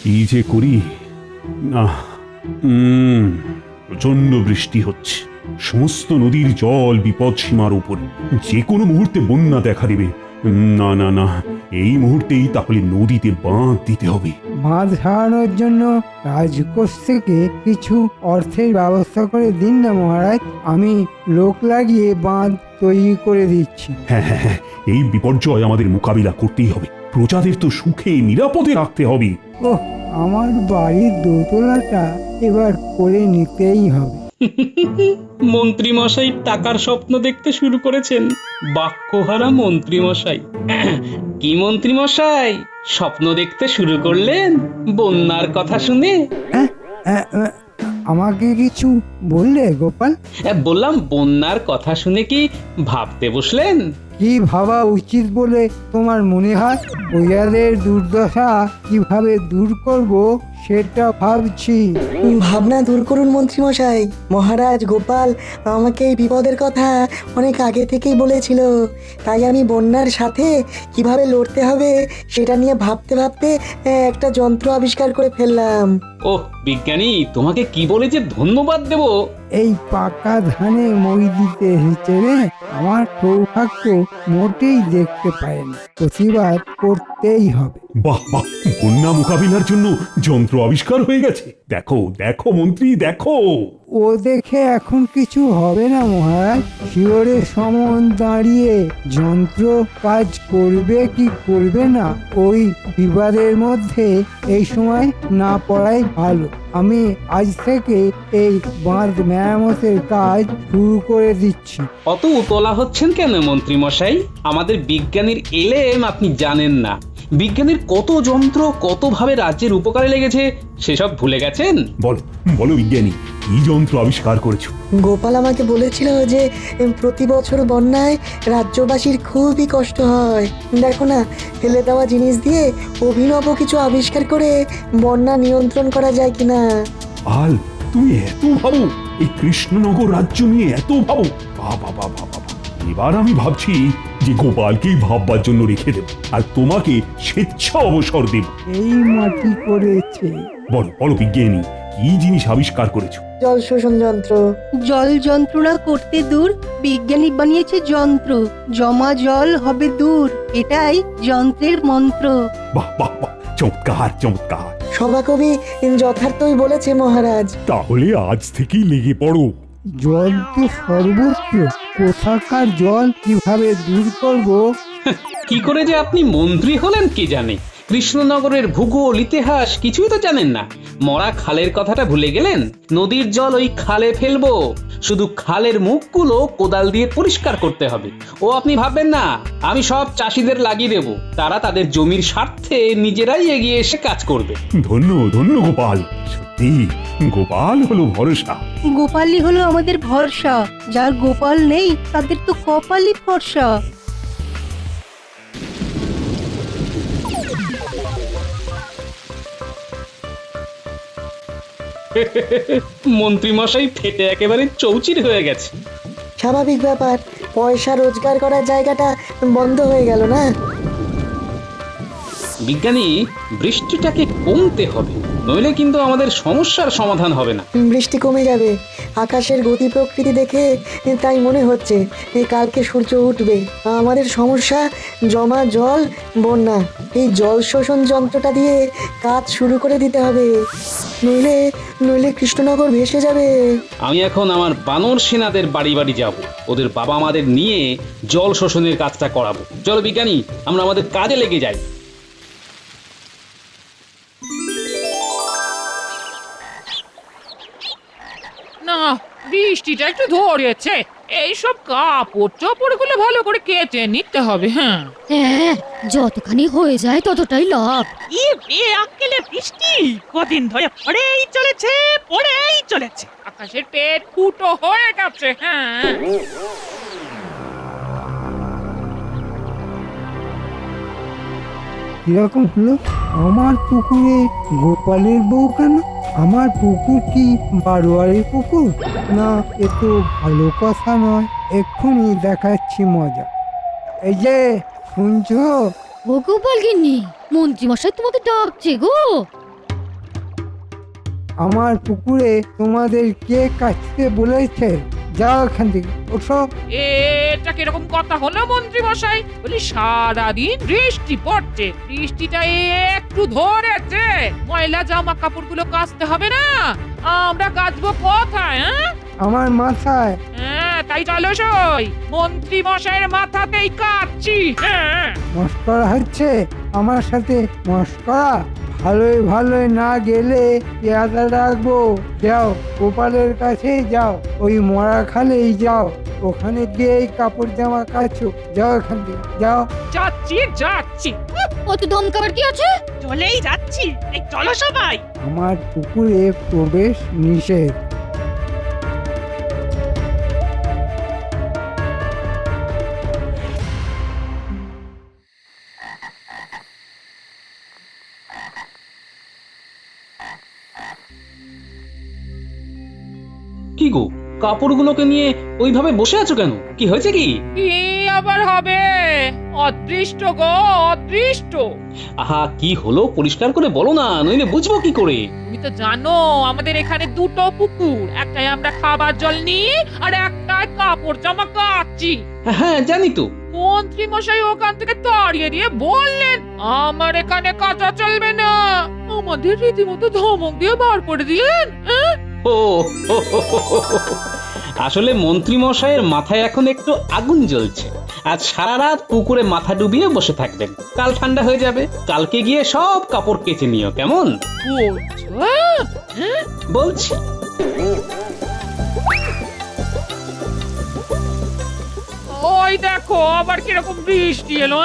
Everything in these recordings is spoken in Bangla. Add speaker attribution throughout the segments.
Speaker 1: কি যে করি না। প্রচন্ড বৃষ্টি হচ্ছে, সমস্ত নদীর জল বিপদ সীমার উপরে, যে কোনো মুহূর্তে বন্যা দেখা দেবে। না না না, এই মুহূর্তেই তাহলে নদীতে বাঁধ দিতে হবে।
Speaker 2: বাঁধ সারানোর জন্য রাজকোষ থেকে কিছু অর্থের ব্যবস্থা করে দিন না মহারাজ, আমি লোক লাগিয়ে বাঁধ তৈরি করে দিচ্ছি।
Speaker 1: হ্যাঁ হ্যাঁ হ্যাঁ, এই বিপর্যয় আমাদের মোকাবিলা করতেই হবে, প্রজাদের তো সুখে নিরাপদে রাখতে হবে।
Speaker 2: ওহ, আমার বাড়ির দোতলাটা এবার করে নিতেই হবে।
Speaker 3: মন্ত্রী মশাই টাকার স্বপ্ন দেখতে শুরু করেছেন। বাক্যহারা মন্ত্রী মশাই। কি মন্ত্রী মশাই, স্বপ্ন দেখতে শুরু করলেন বন্যার কথা শুনে?
Speaker 2: হ্যাঁ, আমাকে কিছু বললে গোপাল?
Speaker 3: বললাম বন্যার কথা শুনে কি ভাবতে বসলেন?
Speaker 2: কি ভাবা উচিত বলে তোমার মনে হয়? প্রজাদের দুর্দশা কিভাবে দূর করব সেটা ভাবছি।
Speaker 4: ভাবনা দূর করুন মন্ত্রীমশাই। মহারাজ গোপাল আমাকে এই বিপদের কথা অনেক আগে থেকেই বলেছিল, তাই আমি বন্যার সাথে কিভাবে লড়তে হবে সেটা নিয়ে ভাবতে ভাবতে একটা যন্ত্র আবিষ্কার করে ফেললাম।
Speaker 3: ওহ বিজ্ঞানী, তোমাকে কি বলে যে ধন্যবাদ দেব।
Speaker 2: এই পাকা ধানে মই দিতে এসেছে রে, আমার সৌভাগ্য মোটেই দেখতে পায়নি, প্রতিবাদ করতেই হবে।
Speaker 1: বাহ বাহ, বন্যা মোকাবিলার জন্য যন্ত্র আবিষ্কার হয়ে গেছে। দেখো দেখো মন্ত্রী, দেখো।
Speaker 2: ও দেখে এখন কিছু হবে না মহারাজ, শিওরে সমন দাঁড়িয়ে যন্ত্র কাজ করবে কি করবে না ওই বিবাদের মধ্যে এই সময় না পড়াই ভালো। আমি আজ থেকে এই বাঁধ মেরামতের কাজ শুরু করে দিচ্ছি।
Speaker 3: অত উতলা হচ্ছেন কেন মন্ত্রী মশাই? আমাদের বিজ্ঞানীর এলেম আপনি জানেন না। বিজ্ঞানীর কত যন্ত্র কতভাবে রাজ্যের উপকারে লেগেছে সেসব ভুলে গেছেন?
Speaker 1: বলো বলো বিজ্ঞানী, কি যন্ত্র আবিষ্কার করেছো?
Speaker 4: গোপাল আমাকে বলেছিল যে প্রতি বছর বন্যায় রাজ্যবাসীর খুবই কষ্ট হয়। দেখো না, ফেলে দেওয়া জিনিস দিয়ে অভিনব কিছু আবিষ্কার করে বন্যা নিয়ন্ত্রণ করা যায় কিনা।
Speaker 1: আল, তুমি এত ভাবো? এই কৃষ্ণনগর রাজ্য নিয়ে এত ভাবো? বাবা বাবা বাবা, এবার আমি ভাবছি যে গোপালকেই ভাববার জন্য রেখে দেব, আর তোমাকে স্বেচ্ছা অবসর দেব।
Speaker 2: এই মাটি করেছে।
Speaker 1: বলো বলো বিজ্ঞানী, কি জিনিস আবিষ্কার করেছো?
Speaker 4: জল শোষণ যন্ত্র।
Speaker 5: জল যন্ত্রণা করতে দূর বিজ্ঞানী বানিয়েছে যন্ত্র, জমা জল হবে দূর, এটাই যন্ত্রের মন্ত্র।
Speaker 1: বাহ বাহ বাহ, চমৎকার চমৎকার।
Speaker 4: সভাকবি যথার্থই বলেছে মহারাজ।
Speaker 1: তাহলে আজ থেকেই লেগে পড়ো।
Speaker 2: জল তো সর্বত্র, কোথাকার জল কিভাবে দূর করব?
Speaker 3: কি করে যে আপনি মন্ত্রী হলেন কে জানে। কৃষ্ণনগরের ভূগোল ইতিহাস কিছুই তো জানেন না। মরা খালের কথাটা ভুলে গেলেন। নদীর জল ওই খালে ফেলবো, শুধু খালের মুখগুলো কোদাল দিয়ে পরিষ্কার করতে হবে। ও আপনি ভাববেন না আমি সব চাষিদের লাগিয়ে দেব, তারা তাদের জমির স্বার্থে নিজেরাই এগিয়ে এসে কাজ করবে।
Speaker 1: ধন্য ধন্য গোপাল, সত্যি গোপাল হলো ভরসা।
Speaker 5: গোপালই হলো আমাদের ভরসা, যার গোপাল নেই তাদের তো কপালই ফর্সা।
Speaker 3: মন্ত্রী মশাই ফেটে একেবারে চৌচির হয়ে গেছে।
Speaker 4: স্বাভাবিক ব্যাপার, পয়সা রোজগার করার জায়গাটা বন্ধ হয়ে গেল না।
Speaker 3: বিজ্ঞানী, বৃষ্টিটাকে কমতে হবে, নইলে কিন্তু আমাদের সমস্যার সমাধান হবে না।
Speaker 4: বৃষ্টি কমে যাবে, আকাশের গতি প্রকৃতি দেখে তাই মনে হচ্ছে কালকে সূর্য উঠবে। আমাদের সমস্যা জমা জল, বন্যা। এই জল শোষণ যন্ত্রটা দিয়ে কাজ শুরু করে দিতে হবে, নইলে নইলে কৃষ্ণনগর ভেসে যাবে।
Speaker 3: আমি এখন আমার বানর সেনাদের বাড়ি বাড়ি যাব, ওদের বাবা মাদের নিয়ে জল শোষণের কাজটা করাবো। চলো বিজ্ঞানী, আমরা আমাদের কাজে লেগে যাই।
Speaker 6: না, বৃষ্টিটা একটু ধরেছে, এইসব কাপড় চোপড় গুলো ভালো করে কেচে নিতে হবে। হ্যাঁ
Speaker 7: হ্যাঁ, যতখানি হয়ে যায় ততটাই লাভ।
Speaker 8: আক্কেলের বৃষ্টি কদিন ধরে পড়েই চলেছে।
Speaker 6: আকাশের পেট ফুটো হয়ে গেছে। হ্যাঁ
Speaker 2: কিরকম হলো? আমার পুকুরে গোপালের বউ কেন? আমার পুকুর কি বারোয়ারির পুকুর? না, এ তো ভালো কথা নয়। এক্ষুনি দেখাচ্ছি মজা। এই যে শুনছো?
Speaker 7: ও গোপাল গিন্নি, মন্ত্রী মশাই তোমাকে ডাকছে গো।
Speaker 2: আমার পুকুরে তোমাদের কে কাটতে বলেছে? যাও এখান থেকে, ওঠো।
Speaker 6: এটা কিরকম কথা হলো মন্ত্রী মশাই? বলি সারাদিন বৃষ্টি পড়ছে, বৃষ্টিটা একটু ধরেছে, ময়লা জামা কাপড়গুলো কাচতে হবে না? আমরা কাচবো কোথায়? হ্যাঁ
Speaker 2: আমার মাথায়।
Speaker 6: হ্যাঁ, তাই চলো সই, মন্ত্রী মশাইয়ের মাথাতেই কাচ্ছি। হ্যাঁ
Speaker 2: মস্করা হচ্ছে আমার সাথে? মস্করা ভালোই ভালোই না গেলে পেয়াদা রাখবো। যাও গোপালের কাছে যাও, ওই মরা খালেই যাও, ওখানে গিয়ে কাপড় জামা কাচো। যাও এখান থেকে, যাও।
Speaker 6: যাচ্ছি যাচ্ছি।
Speaker 7: অত দমকাবার কি আছে?
Speaker 8: চলেই যাচ্ছি, এই চলো সবাই।
Speaker 2: আমার পুকুরে প্রবেশ নিষেধ।
Speaker 3: কি গো, কাপড়গুলোকে নিয়ে ওইভাবে বসে আছো কেন? কি হয়েছে কি?
Speaker 6: কি আবার হবে? অদৃষ্ট গো, অদৃষ্ট।
Speaker 3: আহা, কি হলো পরিষ্কার করে বলো না, নইলে বুঝবো কি করে?
Speaker 6: তুমি তো জানো আমাদের এখানে দুটো পুকুর, একটাই আমরা খাবার জল নিই আর একটাই কাপড় জামা কাচ্ছি।
Speaker 3: হ্যাঁ জানি তো।
Speaker 6: মন্ত্রী মশাই ওখান থেকে তাড়িয়ে দিয়ে বললেন আমার এখানে কাঁচা চলবে না, আমাদের রীতিমতো ধমক দিয়ে বার করে দিলেন।
Speaker 3: ও আসলে মন্ত্রী মশাইয়ের মাথায় এখন একটু আগুন জ্বলছে। আজ সারা রাত পুকুরে মাথা ডুবিয়ে বসে থাকবেন, কাল ঠান্ডা হয়ে যাবে, কালকে গিয়ে সব কাপড় কেচে নিও, কেমন?
Speaker 6: বলছো?
Speaker 3: বলছি।
Speaker 6: ওই দেখো আবার কিরকম বৃষ্টি এলো।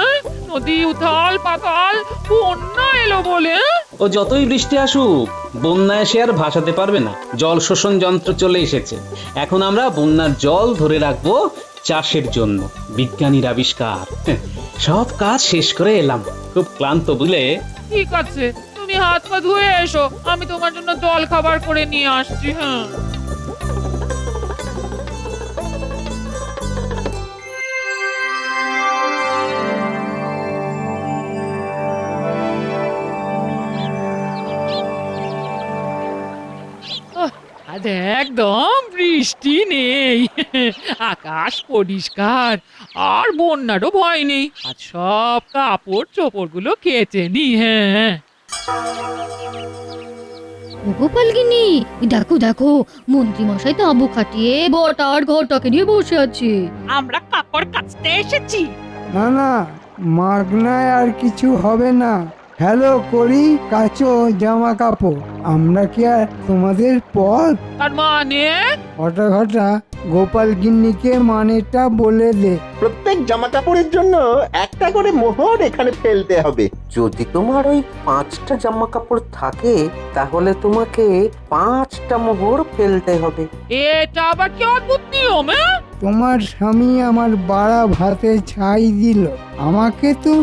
Speaker 6: নদী উথাল পাতাল, বন্যা এলো বলে।
Speaker 3: ও যতই বৃষ্টি আসুক, বন্যায় সে আর ভাসাতে পারবে না। জল শোষণ যন্ত্র চলে এসেছে। এখন আমরা বন্যার জল ধরে রাখবো চাষের জন্য। বিজ্ঞানীর আবিষ্কার। সব কাজ শেষ করে এলাম, খুব ক্লান্ত বুঝলে।
Speaker 6: ঠিক আছে, তুমি হাত পা ধুয়ে এসো, আমি তোমার জন্য জল খাবার করে নিয়ে আসছি। হ্যাঁ আজ একদম বৃষ্টি নেই, আকাশ পরিষ্কার, আর বন্যারও ভয় নেই। আজ সব কাপড় চোপড় গুলো কেচে নি। হ্যাঁ
Speaker 7: গোপালগিন্নি, দেখো দেখো, মন্ত্রী মশাই তাঁবু খাটিয়ে বটা আর ঘরটাকে নিয়ে বসে আছে।
Speaker 8: আমরা কাপড় কাচতে এসেছি।
Speaker 2: না না, মাগনায় আর কিছু হবে না। হ্যালো করি, কাচো জামা কাপড়। আমরা কি আর তোমাদের পথ?
Speaker 6: তার মানে
Speaker 2: ঘটা ঘটা গোপাল গিন্নিকে মানেটা বলে দে।
Speaker 9: প্রত্যেক জামা কাপড়ের জন্য একটা করে মোহর এখানে ফেলতে হবে।
Speaker 10: যদি তোমার ওই 5টা জামা কাপড় থাকে তাহলে তোমাকে 5টা মোহর ফেলতে হবে।
Speaker 6: এটা আবার কি অদ্ভুত নিয়ম?
Speaker 2: তোমার স্বামী আমার বাড়া ভাতে ছাই দিল, আমাকে তো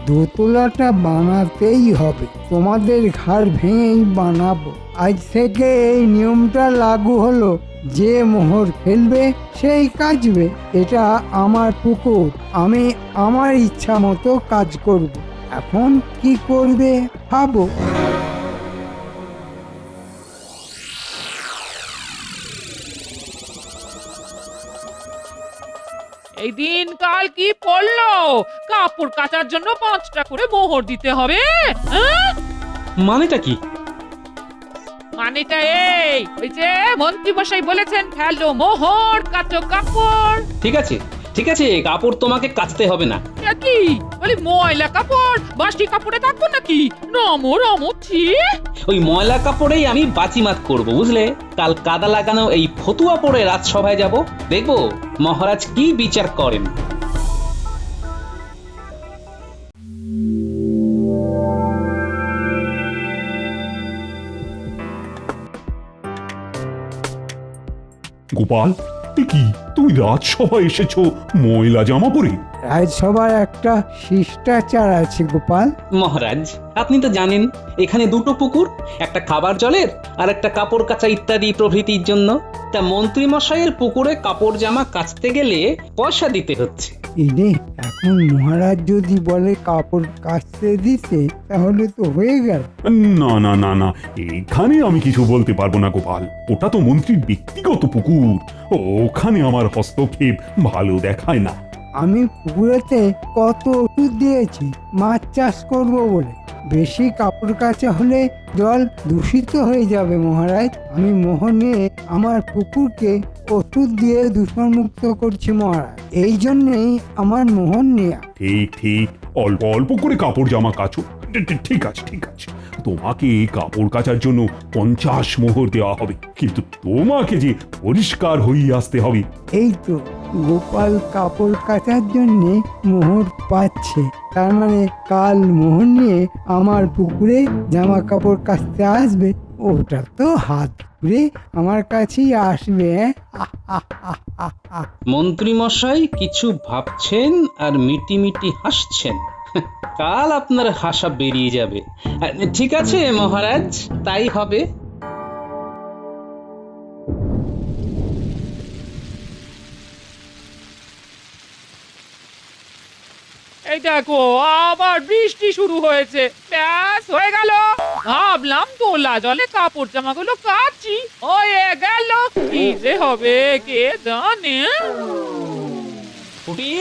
Speaker 2: দোতলাটা বানাতেই হবে। তোমাদের ঘাড় ভেঙেই বানাবো। আজ থেকে এই নিয়মটা লাগু হলো, যে মোহর ফেলবে সেই কাচবে। এটা আমার পুকুর, আমি আমার ইচ্ছা মতো কাজ করব। এখন কি করবে ভাবো।
Speaker 6: এই দিন কাল কি পড়লো, কাপড় কাচার জন্য 5টা করে মোহর দিতে হবে?
Speaker 3: মানেটা কি?
Speaker 6: মানেটা এই, ওই যে মন্ত্রী মশাই বলেছেন ফেলো মোহর, কাচো কাপড়।
Speaker 3: ঠিক আছে ঠিক আছে, কাপড় তোমাকে কাচতে হবে না।
Speaker 6: কি বলি, ময়লা কাপড় বাসি কাপড়ে থাকবো নাকি? নমো রমো ছি।
Speaker 3: ওই ময়লা কাপড়েই আমি বাজিমাত করব, বুঝলে? কাল কাদা লাগানো এই ফতুয়া পরে রাজসভায় যাব, দেখবো মহারাজ কি বিচার করেন।
Speaker 1: গোপাল, এ কি তুমি রাজসভায় এসেছো ময়লা জামা পরে?
Speaker 2: রাজসভার একটা শিষ্টাচার আছে গোপাল।
Speaker 3: মহারাজ, আপনি তো জানেন এখানে দুটো পুকুর, একটা খাবার জলের আর একটা কাপড় কাচা ইত্যাদি প্রভৃতির জন্য। তা মন্ত্রী মশাইয়ের পুকুরে কাপড় জামা কাচতে গেলে পয়সা দিতে হচ্ছে।
Speaker 2: এনে এখন মহারাজ যদি বলে কাপড় কাচতে দিতে তাহলে তো হয়ে গেল।
Speaker 1: না না না না, এইখানে আমি কিছু বলতে পারবো না গোপাল। ওটা তো মন্ত্রীর ব্যক্তিগত পুকুর, ওখানে আমার হস্তক্ষেপ ভালো দেখায় না।
Speaker 2: আমি পুকুরেতে কত ওষুধ দিয়েছি মাছ চাষ করব বলে। বেশি কাপড় কাচা হলে জল দূষিত হয়ে যাবে মহারাজ। আমি মোহনে আমার পুকুরকে ওষুধ দিয়ে দূষণমুক্ত করছি মহারাজ, এই জন্যেই আমার মোহন নেয়া।
Speaker 1: ঠিক ঠিক, অল্প অল্প করে কাপড় জামা কাচো। ঠিক আছে ঠিক আছে, তোমাকে কাপড় কাচার জন্য 50 মোহর দেওয়া হবে, কিন্তু তোমাকে যে পরিষ্কার হয়ে আসতে হবে।
Speaker 2: এই তো গোপাল কাপড় কাচার জন্য মোহর পাচ্ছে, তার মানে কাল মোহর নিয়ে আমার পুকুরে জামা কাপড় কাচতে আসবে। ওটা তো হাত ঘুরে আমার কাছেই আসবে।
Speaker 3: মন্ত্রী মশাই কিছু ভাবছেন আর মিটি মিটি হাসছেন। কাল আপনার হাসা বেরিয়ে যাবে। ঠিক আছে মহারাজ, তাই হবে।
Speaker 6: এই দেখো আবার বৃষ্টি শুরু হয়েছে। ব্যাস হয়ে গেল। ভাবলাম তোলা জলে কাপড় জামাগুলো কাচি, হয়ে গেল। কি যে হবে কে জানে।
Speaker 3: পুটি,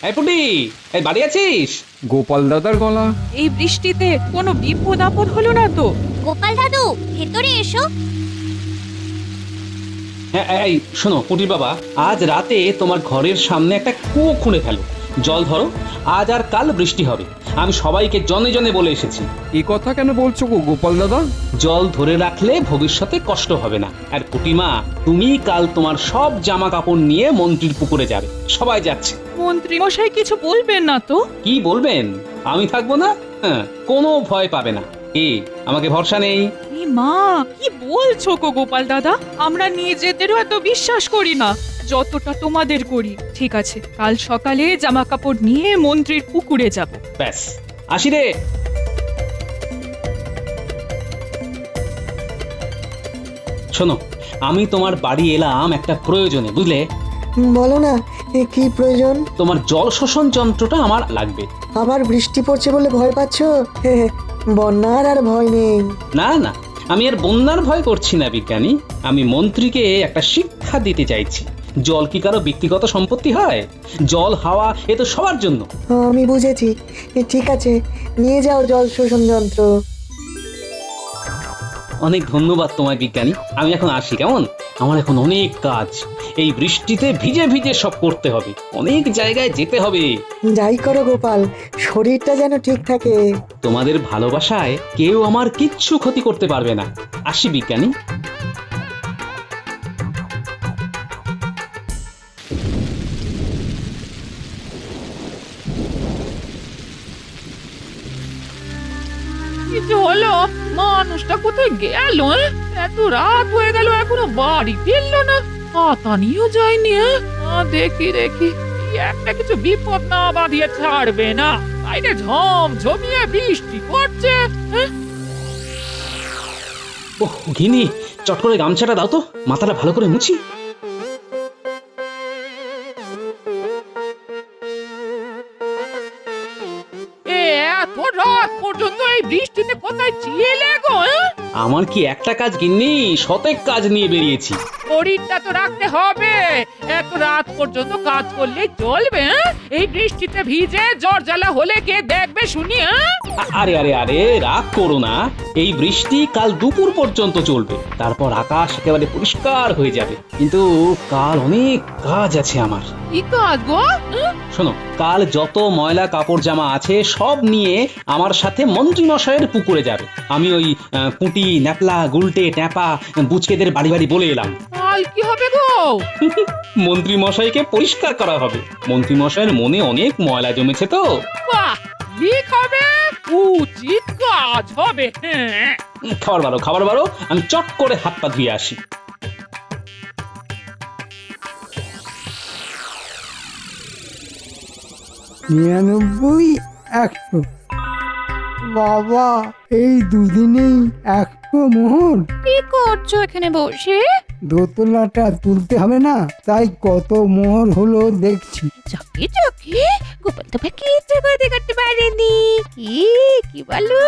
Speaker 3: এই পুটি, এই বাড়ি আছিস?
Speaker 11: গোপাল দাদার গলা।
Speaker 8: এই বৃষ্টিতে কোনো বিপদ আপদ হলো না তো?
Speaker 7: গোপাল দাদু ভেতরে এসো।
Speaker 3: হ্যাঁ, এই শোনো পুটির বাবা, আজ রাতে তোমার ঘরের সামনে একটা কুয়ো খুঁড়ে ফেলো, জল ধরো। আজ আর কাল বৃষ্টি হবে, আমি সবাইকে জনে জনে বলে এসেছি।
Speaker 11: এই কথা কেন বলছো গো গোপাল দাদা?
Speaker 3: জল ধরে রাখলে ভবিষ্যতে কষ্ট হবে না। আর পুটিমা, তুমি কাল তোমার সব জামা কাপড় নিয়ে মন্ত্রীর পুকুরে যাবে, সবাই যাচ্ছে।
Speaker 8: মন্ত্রী মশাই কিছু বলবেন না তো?
Speaker 3: কি বলবেন? আমি থাকবো না? হ্যাঁ, কোনো ভয় পাবে না। আমাকে ভরসা নেই?
Speaker 8: এ মা, কি বলছো গো গোপাল দাদা? আমরা নিজেদেরও এত বিশ্বাস করি না যতটা তোমাদের করি। ঠিক আছে, কাল সকালে জামা কাপড় নিয়ে মন্ত্রীর পুকুরে যাব।
Speaker 3: ব্যাস, আসি রে। শোনো, আমি তোমার বাড়ি এলাম একটা প্রয়োজনে, বুঝলে?
Speaker 4: বলো না, কি প্রয়োজন?
Speaker 3: তোমার জল শোষণ যন্ত্রটা আমার লাগবে।
Speaker 4: আবার বৃষ্টি পড়ছে বলে ভয় পাচ্ছ? বন্যার আর ভয় নেই।
Speaker 3: না না, আমি আর বন্যার ভয় করছি না বিজ্ঞানী। আমি মন্ত্রীকে একটা শিক্ষা দিতে চাইছি। জল কি কারো ব্যক্তিগত সম্পত্তি হয়? জল হাওয়া এ তো সবার জন্য।
Speaker 4: আমি বুঝেছি, ঠিক আছে, নিয়ে যাও জল শোষণ যন্ত্র।
Speaker 3: অনেক ধন্যবাদ তোমায় বিজ্ঞানী, আমি এখন আসি কেমন? আমার এখন অনেক কাজ, এই বৃষ্টিতে ভিজে ভিজে সব করতে হবে, অনেক জায়গায় যেতে হবে।
Speaker 4: যাই করো গোপাল, শরীরটা যেন ঠিক থাকে।
Speaker 3: তোমাদের ভালোবাসায় কেউ আমার কিচ্ছু ক্ষতি করতে পারবে না। আসি বিজ্ঞানী।
Speaker 6: কিছু হলো? মানুষটা কোথায় গেল? এত রাত হয়ে গেল এখনো বাড়ি ফিরলো না, হাতা নিয়েও যায়নি। দেখি দেখি, একটা কিছু বিপদ না বাঁধিয়ে ছাড়বে না। বাইরে ঝমঝমিয়ে বৃষ্টি পড়ছে।
Speaker 3: ওহ ঘিনি, চট করে গামছাটা দাও তো, মাথাটা ভালো করে মুছি।
Speaker 6: এত রাত পর্যন্ত এই বৃষ্টিতে কোথায় ছিলে গো?
Speaker 3: আমার কি একটা কাজ গিন্নি, শতেক কাজ নিয়ে বেরিয়েছি।
Speaker 6: শরীরটা তো রাখতে হবে, এত রাত পর্যন্ত কাজ করলে চলবে? এই বৃষ্টিতে ভিজে জ্বর জ্বালা হলে কে দেখবে শুনি?
Speaker 3: আরে আরে আরে, রাগ করো না। এই বৃষ্টি কাল দুপুর পর্যন্ত চলবে, তারপর আকাশ একেবারে পরিষ্কার হয়ে যাবে। কিন্তু কাল অনেক কাজ আছে আমার।
Speaker 6: কি কাজ গো?
Speaker 3: শোনো, কাল যত ময়লা কাপড় জামা আছে সব নিয়ে আমার সাথে মন্ত্রী মশাইয়ের পুকুরে যাবে। আমি ওই পুঁটি, ন্যাপলা, গুলটে, ট্যাপা, বুচকেদের বাড়ি বাড়ি বলে এলাম।
Speaker 6: কাল কি হবে গো?
Speaker 3: মন্ত্রী মশাইকে পরিষ্কার করা হবে। মন্ত্রী মশাইয়ের মনে অনেক ময়লা জমেছে তো।
Speaker 6: বাহ, ঠিক হবে, উচিত কাজ হবে।
Speaker 3: খাবার বারো, আমি চট করে হাত পা ধুয়ে আসি।
Speaker 2: 99, 100। বাবা, এই দুদিনেই 100 মোহর।
Speaker 7: কি করছো এখানে বসে?
Speaker 2: দোতলাটা তুলতে হবে না, তাই কত মোহর হলো দেখছি।
Speaker 6: চকে চকে গোপাল তো কিচ্ছু ক্ষতি করতে পারেনি। কি বলো?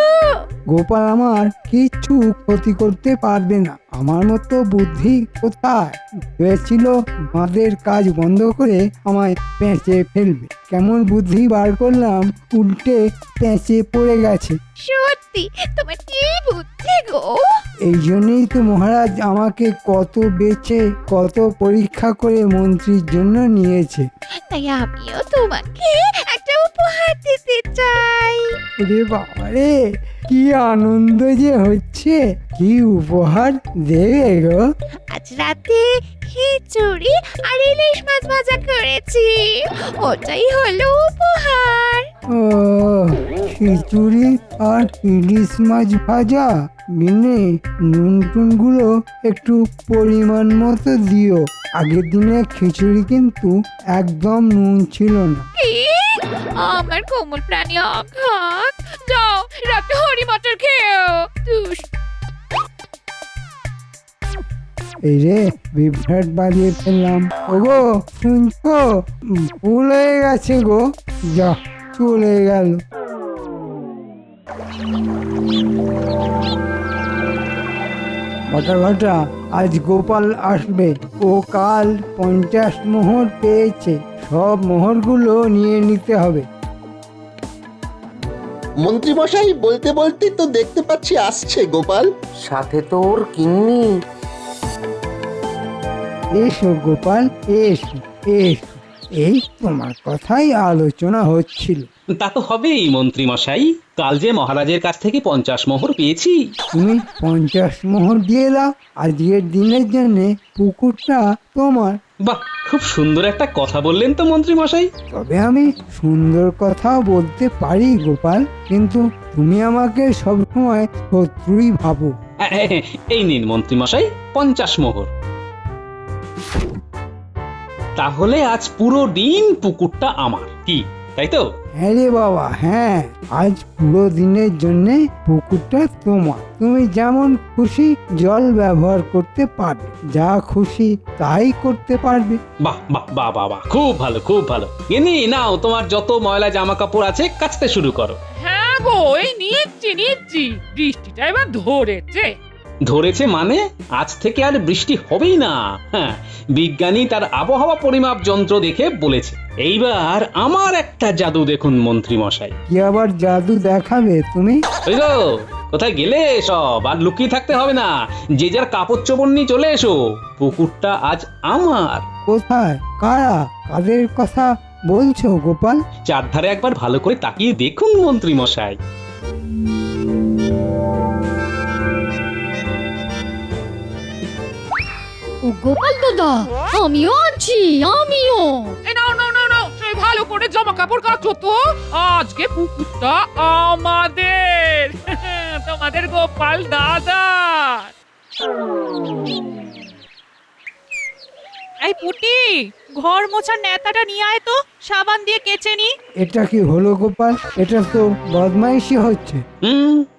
Speaker 2: গোপাল আমার কিচ্ছু ক্ষতি করতে পারবে না, আমার মতো বুদ্ধি কোথায়। ভেবেছিল বাঁধের কাজ বন্ধ করে আমায় পেঁচে ফেলবে, কেমন বুদ্ধি বার করলাম, উল্টে পেঁচে পড়ে গেছে।
Speaker 6: সত্যি তোমার কি বুদ্ধি গো!
Speaker 2: এই জন্যই তো মহারাজ আমাকে কত বেচে কত পরীক্ষা করে মন্ত্রীর জন্য নিয়েছে।
Speaker 6: তাই আমিও তোমাকে একটা উপহার দিতে চাই।
Speaker 2: রে বাবারে, কি আনন্দ যে হচ্ছে! কি উপহার দেবে গো?
Speaker 6: আজ রাতে খিচুড়ি আর ইলিশ মাছ ভাজা করেছি, ওটাই হলো উপহার।
Speaker 2: ও, খিচুড়ি আর ইলিশ মাছ ভাজা। মিনে নুন টুনগুলো একটু পরিমাণ মতো দিও, আগের দিনে খিচুড়ি কিন্তু একদম নুন ছিল না।
Speaker 6: কি? আমার কোমল প্রাণী আঘাত! যাও রাতে হরি মটর খেও।
Speaker 2: এই রে, বিভ্রাট বাজিয়ে ফেললাম। ওগো শুনছো? ভুল হয়ে গেছে গো, যা চলে গেল। ঘটা ঘটা, আজ গোপাল আসবে, ও কাল 50 মোহর পেয়েছে, সব মোহরগুলো নিয়ে নিতে হবে।
Speaker 9: মন্ত্রী মশাই বলতে বলতে তো দেখতে পাচ্ছি আসছে গোপাল।
Speaker 10: সাথে তোর কিন্নি।
Speaker 2: এসো গোপাল, এসো এসো, এই তোমার কথাই আলোচনা হচ্ছিল।
Speaker 3: তা তো হবেই মন্ত্রী মশাই, কাল যে মহারাজের কাছ থেকে 50 মোহর পেয়েছি।
Speaker 2: তুমি 50 মোহর দিয়ে দাও, আজকের দিনের জন্য পুকুরটা তোমার।
Speaker 3: বাহ, খুব সুন্দর একটা কথা বললেন তো মন্ত্রী মশাই।
Speaker 2: তবে আমি সুন্দর কথা বলতে পারি গোপাল, কিন্তু তুমি আমাকে সবসময় শত্রুই ভাবো।
Speaker 3: এই নিন মন্ত্রী মশাই 50 মোহর। তাহলে আজ পুরো দিন পুকুরটা আমার, কি তাই তো?
Speaker 2: হ্যাঁ রে বাবা, হ্যাঁ, আজ পুরো দিনের জন্য পুকুরটা তোমার। তুমি যেমন খুশি জল ব্যবহার করতে পারবে, যা খুশি তাই করতে পারবে।
Speaker 3: বাহ বাহ বাহ বাহ বাহ, খুব ভালো খুব ভালো। এনি নাও, তোমার যত ময়লা জামা কাপড় আছে কাচতে শুরু করো।
Speaker 6: হ্যাঁ গো, এই নিচ্ছি। বৃষ্টিটা এবার ধরেছে।
Speaker 3: ধরেছে মানে আজ থেকে আর বৃষ্টি হবেই না। হ্যাঁ, বিজ্ঞানী তার আবহাওয়া পরিমাপ যন্ত্র দেখে বলেছে। এইবার আমার একটা জাদু দেখুন মন্ত্রী মশাই।
Speaker 2: কি আবার জাদু দেখাবে তুমি?
Speaker 3: ওই গো, কোথায় গেলে সব? আর লুকিয়ে থাকতে হবে না, যে যার কাপড় চোপড় নিয়ে চলে এসো, পুকুরটা আজ আমার।
Speaker 2: কোথায়? কারা? কাদের কথা বলছো গোপাল?
Speaker 3: চারধারে একবার ভালো করে তাকিয়ে দেখুন মন্ত্রী মশাই।
Speaker 7: ও গোপাল দাদা, আমিও আছি, আমিও।
Speaker 6: এই নাও, সেই ভালো করে জামা কাপড় কাচো তো, আজকে পুকুরটা আমাদের। তোমাদের গোপাল দাদা।
Speaker 8: এই পুটি, ঘর মোছার নেতাটা নিয়ে আয় তো, সাবান দিয়ে কেচে নি।
Speaker 2: এটা কি হলো গোপাল? এটা তো বদমাইশি হচ্ছে।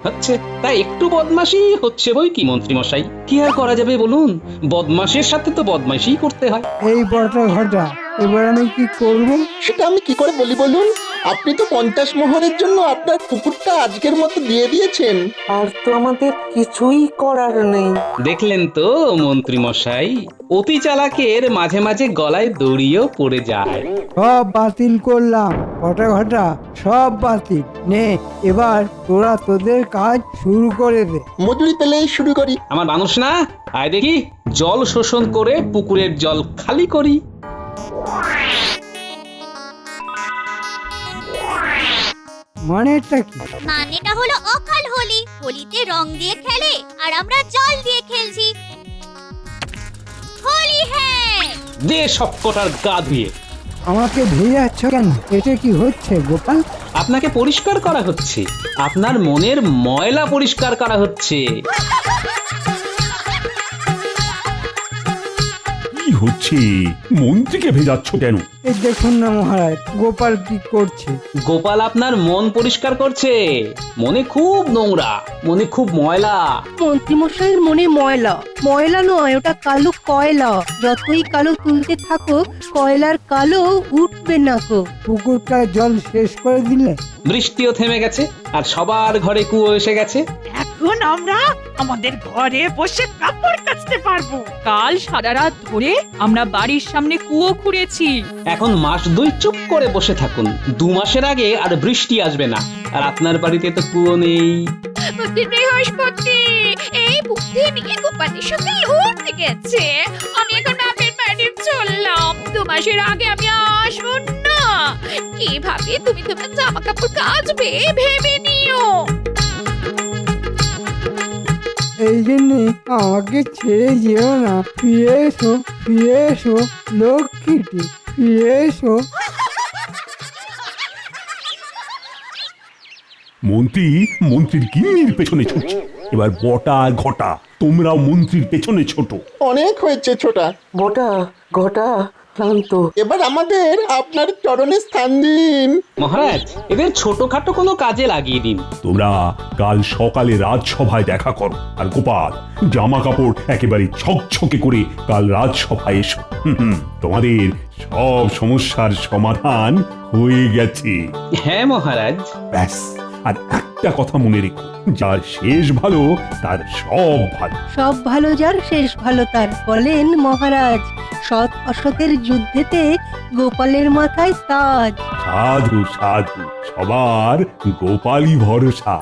Speaker 3: হচ্ছে, তাই একটু বদমাশি হচ্ছে বই কি মন্ত্রী মশাই, কি আর করা যাবে বলুন, বদমাশের সাথে তো বদমাশি করতে হয়।
Speaker 2: এই বটা ঘটা, এবার আমি কি করব?
Speaker 9: সেটা আমি কি করে বলি বলুন? আপনি তো 50 মোহরের জন্য আপনার পুকুরটা আজকের মতো দিয়ে দিয়েছেন।
Speaker 10: আর তো আমাদের কিছুই করার নেই।
Speaker 3: দেখলেন তো মন্ত্রী মশাই, অতি চালাকের মাঝে মাঝে গলায় দড়িও পড়ে যায়।
Speaker 2: সব বাতিল করলাম বটা ঘটা, সব বাতিল। নে, এবার তোরা তোদের কাজ শুরু করে দে।
Speaker 9: মজুরি পেলেই শুরু করি।
Speaker 3: আমার মানুষ না, আয় দেখি জল শোষণ করে পুকুরের জল খালি করি।
Speaker 2: মানেটা কি?
Speaker 12: মানেটা হলো অকাল হোলি। হোলিতে রং দিয়ে খেলে আর আমরা জল দিয়ে খেলছি। হোলি হ্যাঁ।
Speaker 3: দে সব কটার গা ধুয়ে।
Speaker 2: আমাকে ভেজাচ্ছ কেন? এটা কি হচ্ছে গোপাল?
Speaker 3: আপনাকে পরিষ্কার করা হচ্ছে, আপনার মনের ময়লা পরিষ্কার করা হচ্ছে।
Speaker 1: কি হচ্ছে? মন্ত্রীকে ভেজাচ্ছ কেন?
Speaker 2: এই দেখুন না মহারাজ, গোপাল কি করছে।
Speaker 3: গোপাল আপনার মন পরিষ্কার করছে। মনে খুব নোংরা, মনে খুব ময়লা।
Speaker 5: মন্ত্রীমশাইয়ের মনে ময়লা, ময়লা নয়, ওটা কালো কয়লা। যতই কালো তুলতে থাকো, কয়লার কালো উঠবে না কো।
Speaker 2: পুকুরটার জল শেষ করে দিলে?
Speaker 3: বৃষ্টিও থেমে গেছে, আর সবার ঘরে কুয়ো এসে গেছে।
Speaker 8: এখন আমরা আমাদের ঘরে বসে কাপড় কাচতে পারবো। কাল সারা রাত ধরে আমরা বাড়ির সামনে কুয়ো খুঁড়েছি।
Speaker 3: এখন মাস 2 চুপ করে বসে থাকুন। 2 মাসের আগে আর বৃষ্টি আসবে না, আর আপনার বাড়িতে তো কুয়ো নেই।
Speaker 12: বৃহস্পতি এই বুদ্ধি নিয়ে গোপালের সঙ্গে লড়তে গেছে। আমি এখন বাপের বাড়ি চললাম। 2 মাসের আগে আমি আসবো না। কিভাবে তুমি তোমার জামা কাপড় কাচবে ভেবে নিও।
Speaker 2: এই জন্যে আমাকে ছেড়ে যেও না। ফিরে এসো, ফিরে এসো লক্ষ্মীটি, ফিরে এসো।
Speaker 1: মন্ত্রীর গিন্নির পেছনে ছুটছে। এবার বটা আর ঘটা, তোমরাও মন্ত্রীর পেছনে ছোট।
Speaker 9: অনেক হয়েছে ছোটা।
Speaker 10: বটা ঘটা ক্লান্ত।
Speaker 9: এবার আমাদের আপনার চরণে স্থান দিন।
Speaker 3: মহারাজ, এদের ছোটখাটো কোনো কাজে লাগিয়ে দিন।
Speaker 1: তোমরা কাল সকালে রাজসভায় দেখা করো। আর গোপাল, জামা কাপড় একেবারে ছকছকে করে কাল রাজসভায় এসো। তোমাদের সব সমস্যার সমাধান হয়ে গেছে।
Speaker 3: হ্যাঁ মহারাজ।
Speaker 1: ব্যাস, আর একটা কথা মনে রেখো, যার শেষ ভালো তার সব ভালো।
Speaker 5: সব ভালো যার শেষ ভালো তার, বলেন মহারাজ। সৎ অসতের যুদ্ধেতে গোপালের মাথায় তাজ।
Speaker 1: সাধু সাধু, সবার গোপালই ভরসা।